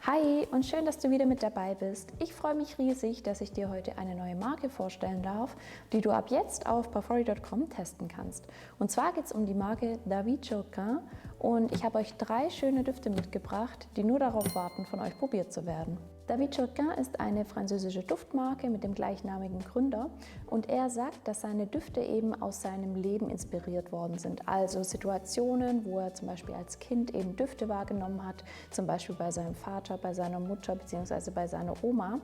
Hi und schön, dass du wieder mit dabei bist. Ich freue mich riesig, dass ich dir heute eine neue Marke vorstellen darf, die du ab jetzt auf parfumerie.com testen kannst. Und zwar geht es um die Marke David Joquin und ich habe euch 3 schöne Düfte mitgebracht, die nur darauf warten, von euch probiert zu werden. David Joquin ist eine französische Duftmarke mit dem gleichnamigen Gründer und er sagt, dass seine Düfte eben aus seinem Leben inspiriert worden sind. Also Situationen, wo er zum Beispiel als Kind eben Düfte wahrgenommen hat, zum Beispiel bei seinem Vater, bei seiner Mutter bzw. bei seiner Oma.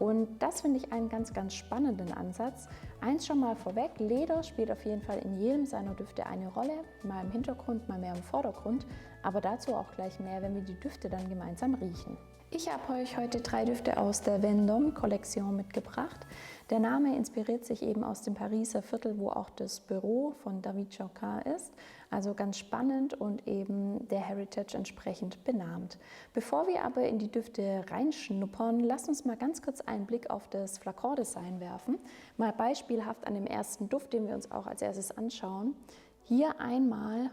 Und das finde ich einen ganz, ganz spannenden Ansatz. Eins schon mal vorweg, Leder spielt auf jeden Fall in jedem seiner Düfte eine Rolle, mal im Hintergrund, mal mehr im Vordergrund, aber dazu auch gleich mehr, wenn wir die Düfte dann gemeinsam riechen. Ich habe euch heute 3 Düfte aus der Vendôme-Kollektion mitgebracht. Der Name inspiriert sich eben aus dem Pariser Viertel, wo auch das Büro von David Joquin ist. Also ganz spannend und eben der Heritage entsprechend benannt. Bevor wir aber in die Düfte reinschnuppern, lasst uns mal ganz kurz einen Blick auf das Flakon-Design werfen. Mal beispielhaft an dem ersten Duft, den wir uns auch als erstes anschauen. Hier einmal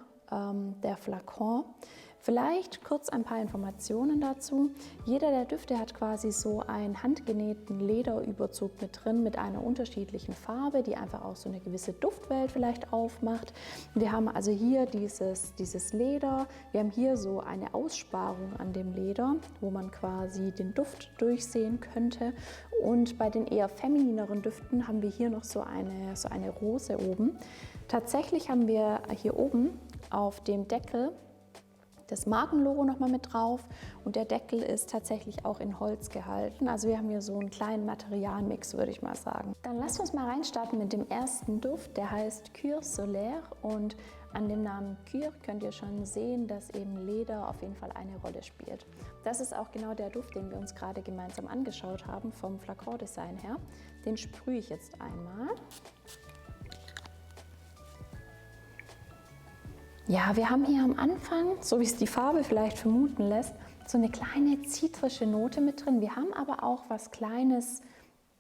der Flakon. Vielleicht kurz ein paar Informationen dazu. Jeder der Düfte hat quasi so einen handgenähten Lederüberzug mit drin, mit einer unterschiedlichen Farbe, die einfach auch so eine gewisse Duftwelt vielleicht aufmacht. Wir haben also hier dieses Leder, wir haben hier so eine Aussparung an dem Leder, wo man quasi den Duft durchsehen könnte. Und bei den eher feminineren Düften haben wir hier noch so eine Rose oben. Tatsächlich haben wir hier oben auf dem Deckel das Markenlogo nochmal mit drauf und der Deckel ist tatsächlich auch in Holz gehalten. Also wir haben hier so einen kleinen Materialmix, würde ich mal sagen. Dann lasst uns mal reinstarten mit dem ersten Duft, der heißt Cuir Solaire und an dem Namen Cuir könnt ihr schon sehen, dass eben Leder auf jeden Fall eine Rolle spielt. Das ist auch genau der Duft, den wir uns gerade gemeinsam angeschaut haben vom Flakon-Design her. Den sprühe ich jetzt einmal. Ja, wir haben hier am Anfang, so wie es die Farbe vielleicht vermuten lässt, so eine kleine zitrische Note mit drin. Wir haben aber auch was Kleines,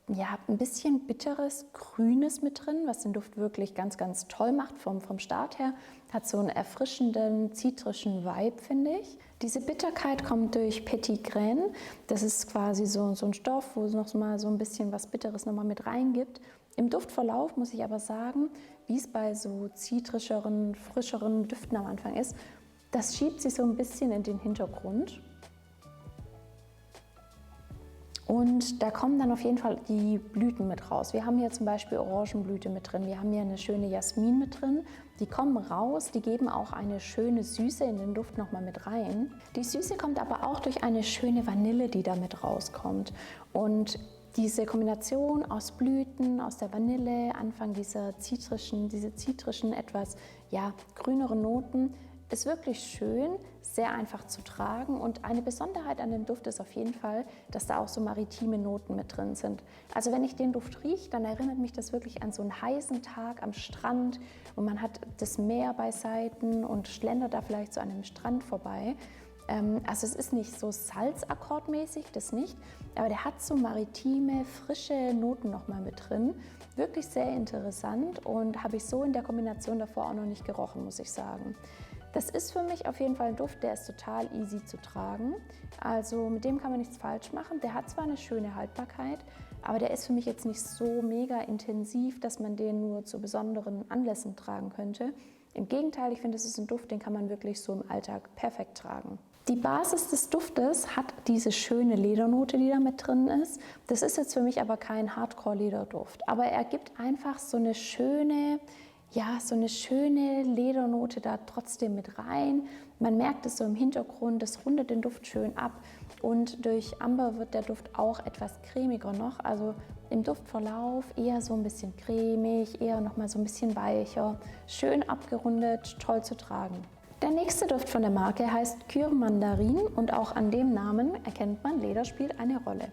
ja, ein bisschen bitteres, Grünes mit drin, was den Duft wirklich ganz, ganz toll macht vom Start her. Hat so einen erfrischenden, zitrischen Vibe, finde ich. Diese Bitterkeit kommt durch Petit Grain. Das ist quasi so ein Stoff, wo es noch mal so ein bisschen was Bitteres noch mal mit reingibt. Im Duftverlauf muss ich aber sagen, wie es bei so zitrischeren, frischeren Düften am Anfang ist, das schiebt sich so ein bisschen in den Hintergrund. Und da kommen dann auf jeden Fall die Blüten mit raus. Wir haben hier zum Beispiel Orangenblüte mit drin, wir haben hier eine schöne Jasmin mit drin. Die kommen raus, die geben auch eine schöne Süße in den Duft nochmal mit rein. Die Süße kommt aber auch durch eine schöne Vanille, die da mit rauskommt. Und diese Kombination aus Blüten, aus der Vanille, Anfang diese zitrischen, etwas grüneren Noten, ist wirklich schön, sehr einfach zu tragen und eine Besonderheit an dem Duft ist auf jeden Fall, dass da auch so maritime Noten mit drin sind. Also wenn ich den Duft rieche, dann erinnert mich das wirklich an so einen heißen Tag am Strand und man hat das Meer bei Seiten und schlendert da vielleicht so an einem Strand vorbei. Also es ist nicht so salzakkordmäßig, das nicht, aber der hat so maritime, frische Noten nochmal mit drin. Wirklich sehr interessant und habe ich so in der Kombination davor auch noch nicht gerochen, muss ich sagen. Das ist für mich auf jeden Fall ein Duft, der ist total easy zu tragen. Also mit dem kann man nichts falsch machen. Der hat zwar eine schöne Haltbarkeit, aber der ist für mich jetzt nicht so mega intensiv, dass man den nur zu besonderen Anlässen tragen könnte. Im Gegenteil, ich finde, es ist ein Duft, den kann man wirklich so im Alltag perfekt tragen. Die Basis des Duftes hat diese schöne Ledernote, die da mit drin ist. Das ist jetzt für mich aber kein Hardcore-Lederduft, aber er gibt einfach so eine schöne Ledernote da trotzdem mit rein. Man merkt es so im Hintergrund, das rundet den Duft schön ab und durch Amber wird der Duft auch etwas cremiger noch. Also im Duftverlauf eher so ein bisschen cremig, eher noch mal so ein bisschen weicher, schön abgerundet, toll zu tragen. Der nächste Duft von der Marke heißt Cuir Mandarine und auch an dem Namen erkennt man, Leder spielt eine Rolle.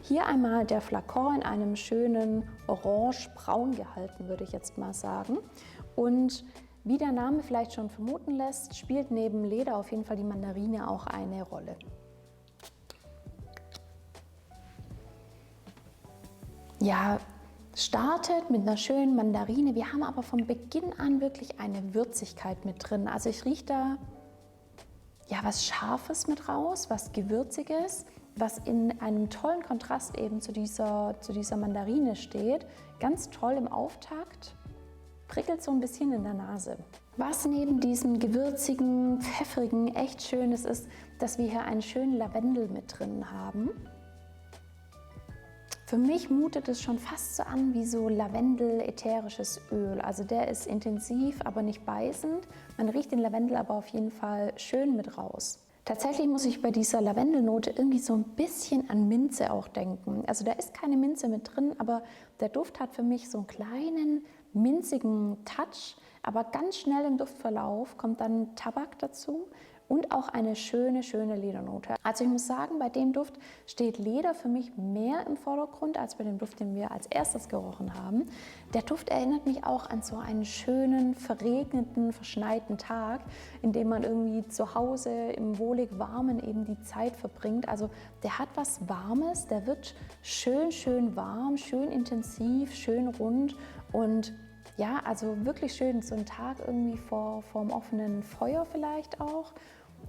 Hier einmal der Flakon in einem schönen orange-braun gehalten, würde ich jetzt mal sagen. Und wie der Name vielleicht schon vermuten lässt, spielt neben Leder auf jeden Fall die Mandarine auch eine Rolle. Ja, startet mit einer schönen Mandarine. Wir haben aber von Beginn an wirklich eine Würzigkeit mit drin. Also ich rieche da ja, was Scharfes mit raus, was Gewürziges, was in einem tollen Kontrast eben zu dieser Mandarine steht. Ganz toll im Auftakt, prickelt so ein bisschen in der Nase. Was neben diesem gewürzigen, pfeffrigen echt Schönes ist, dass wir hier einen schönen Lavendel mit drin haben. Für mich mutet es schon fast so an wie so Lavendel-ätherisches Öl. Also der ist intensiv, aber nicht beißend. Man riecht den Lavendel aber auf jeden Fall schön mit raus. Tatsächlich muss ich bei dieser Lavendelnote irgendwie so ein bisschen an Minze auch denken. Also da ist keine Minze mit drin, aber der Duft hat für mich so einen kleinen, minzigen Touch. Aber ganz schnell im Duftverlauf kommt dann Tabak dazu. Und auch eine schöne, schöne Ledernote. Also ich muss sagen, bei dem Duft steht Leder für mich mehr im Vordergrund als bei dem Duft, den wir als erstes gerochen haben. Der Duft erinnert mich auch an so einen schönen, verregneten, verschneiten Tag, in dem man irgendwie zu Hause im wohlig Warmen eben die Zeit verbringt. Also der hat was Warmes, der wird schön, schön warm, schön intensiv, schön rund und ja, also wirklich schön, so ein Tag irgendwie vorm offenen Feuer vielleicht auch.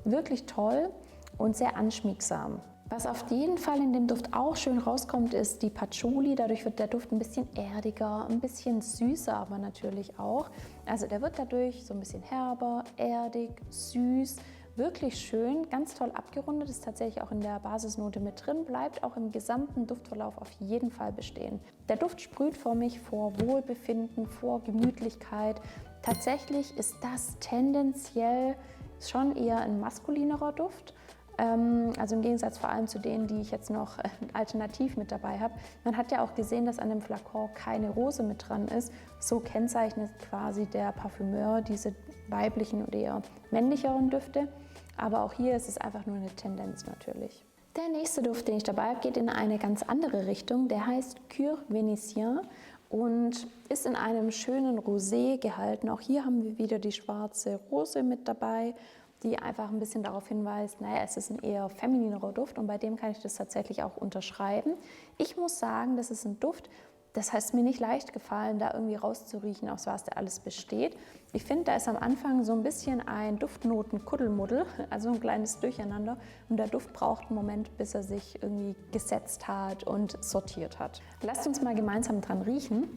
Wirklich toll und sehr anschmiegsam. Was auf jeden Fall in dem Duft auch schön rauskommt, ist die Patchouli. Dadurch wird der Duft ein bisschen erdiger, ein bisschen süßer aber natürlich auch. Also der wird dadurch so ein bisschen herber, erdig, süß. Wirklich schön, ganz toll abgerundet, ist tatsächlich auch in der Basisnote mit drin, bleibt auch im gesamten Duftverlauf auf jeden Fall bestehen. Der Duft sprüht vor mich vor Wohlbefinden, vor Gemütlichkeit. Tatsächlich ist das tendenziell schon eher ein maskulinerer Duft. Also im Gegensatz vor allem zu denen, die ich jetzt noch alternativ mit dabei habe. Man hat ja auch gesehen, dass an dem Flakon keine Rose mit dran ist. So kennzeichnet quasi der Parfümeur diese weiblichen oder eher männlicheren Düfte. Aber auch hier ist es einfach nur eine Tendenz natürlich. Der nächste Duft, den ich dabei habe, geht in eine ganz andere Richtung. Der heißt Cure Vénitien und ist in einem schönen Rosé gehalten. Auch hier haben wir wieder die schwarze Rose mit dabei, die einfach ein bisschen darauf hinweist, naja, es ist ein eher femininerer Duft und bei dem kann ich das tatsächlich auch unterschreiben. Ich muss sagen, das ist ein Duft, das heißt mir nicht leicht gefallen, da irgendwie rauszuriechen, aus was der alles besteht. Ich finde, da ist am Anfang so ein bisschen ein Duftnoten-Kuddelmuddel, also ein kleines Durcheinander. Und der Duft braucht einen Moment, bis er sich irgendwie gesetzt hat und sortiert hat. Lasst uns mal gemeinsam dran riechen.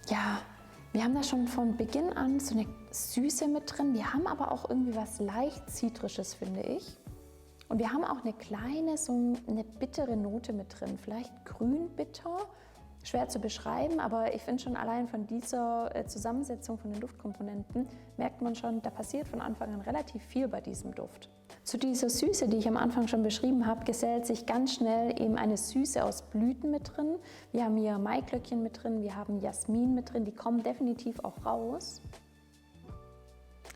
Ja, wir haben da schon von Beginn an so eine Süße mit drin. Wir haben aber auch irgendwie was leicht Zitrisches, finde ich. Und wir haben auch eine kleine, so eine bittere Note mit drin. Vielleicht grün-bitter, schwer zu beschreiben, aber ich finde schon allein von dieser Zusammensetzung von den Duftkomponenten merkt man schon, da passiert von Anfang an relativ viel bei diesem Duft. Zu dieser Süße, die ich am Anfang schon beschrieben habe, gesellt sich ganz schnell eben eine Süße aus Blüten mit drin. Wir haben hier Maiglöckchen mit drin, wir haben Jasmin mit drin, die kommen definitiv auch raus.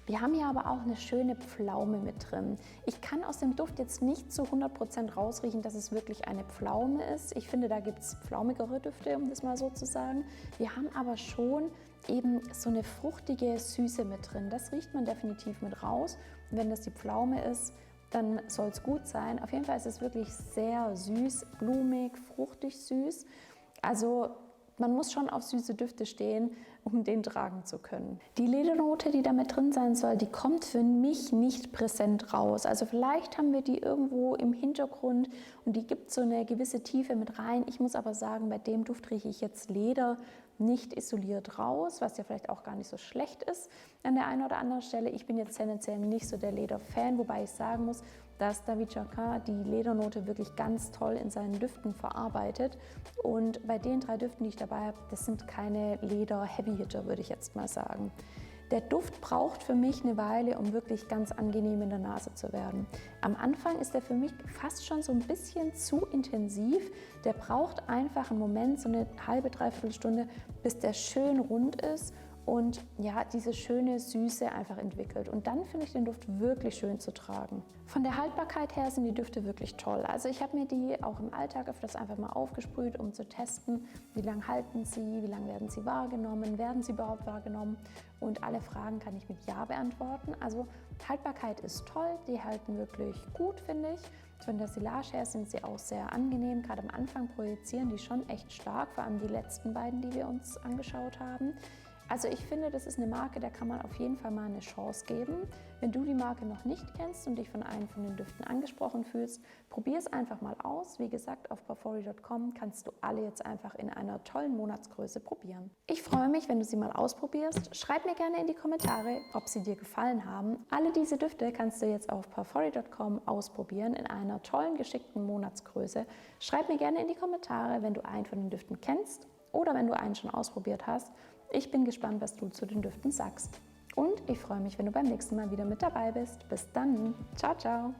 Wir haben hier aber auch eine schöne Pflaume mit drin. Ich kann aus dem Duft jetzt nicht zu 100% rausriechen, dass es wirklich eine Pflaume ist. Ich finde, da gibt es pflaumigere Düfte, um das mal so zu sagen. Wir haben aber schon eben so eine fruchtige Süße mit drin. Das riecht man definitiv mit raus. Und wenn das die Pflaume ist, dann soll es gut sein. Auf jeden Fall ist es wirklich sehr süß, blumig, fruchtig süß. Also man muss schon auf süße Düfte stehen, um den tragen zu können. Die Ledernote, die da mit drin sein soll, die kommt für mich nicht präsent raus. Also vielleicht haben wir die irgendwo im Hintergrund und die gibt so eine gewisse Tiefe mit rein. Ich muss aber sagen, bei dem Duft rieche ich jetzt Leder nicht isoliert raus, was ja vielleicht auch gar nicht so schlecht ist an der einen oder anderen Stelle. Ich bin jetzt tendenziell nicht so der Leder-Fan, wobei ich sagen muss, dass David Jacquard die Ledernote wirklich ganz toll in seinen Düften verarbeitet. Und bei den 3 Düften, die ich dabei habe, das sind keine Leder-Heavy-Hitter, würde ich jetzt mal sagen. Der Duft braucht für mich eine Weile, um wirklich ganz angenehm in der Nase zu werden. Am Anfang ist er für mich fast schon so ein bisschen zu intensiv. Der braucht einfach einen Moment, so eine halbe, dreiviertel Stunde, bis der schön rund ist und ja, diese schöne Süße einfach entwickelt. Und dann finde ich den Duft wirklich schön zu tragen. Von der Haltbarkeit her sind die Düfte wirklich toll. Also ich habe mir die auch im Alltag öfters einfach mal aufgesprüht, um zu testen, wie lange halten sie, wie lange werden sie wahrgenommen, werden sie überhaupt wahrgenommen. Und alle Fragen kann ich mit Ja beantworten. Also Haltbarkeit ist toll, die halten wirklich gut, finde ich. Von der Silage her sind sie auch sehr angenehm. Gerade am Anfang projizieren die schon echt stark, vor allem die letzten beiden, die wir uns angeschaut haben. Also ich finde, das ist eine Marke, der kann man auf jeden Fall mal eine Chance geben. Wenn du die Marke noch nicht kennst und dich von einem von den Düften angesprochen fühlst, probier es einfach mal aus. Wie gesagt, auf Parfori.com kannst du alle jetzt einfach in einer tollen Monatsgröße probieren. Ich freue mich, wenn du sie mal ausprobierst. Schreib mir gerne in die Kommentare, ob sie dir gefallen haben. Alle diese Düfte kannst du jetzt auf Parfori.com ausprobieren in einer tollen, geschickten Monatsgröße. Schreib mir gerne in die Kommentare, wenn du einen von den Düften kennst oder wenn du einen schon ausprobiert hast. Ich bin gespannt, was du zu den Düften sagst. Und ich freue mich, wenn du beim nächsten Mal wieder mit dabei bist. Bis dann. Ciao, ciao.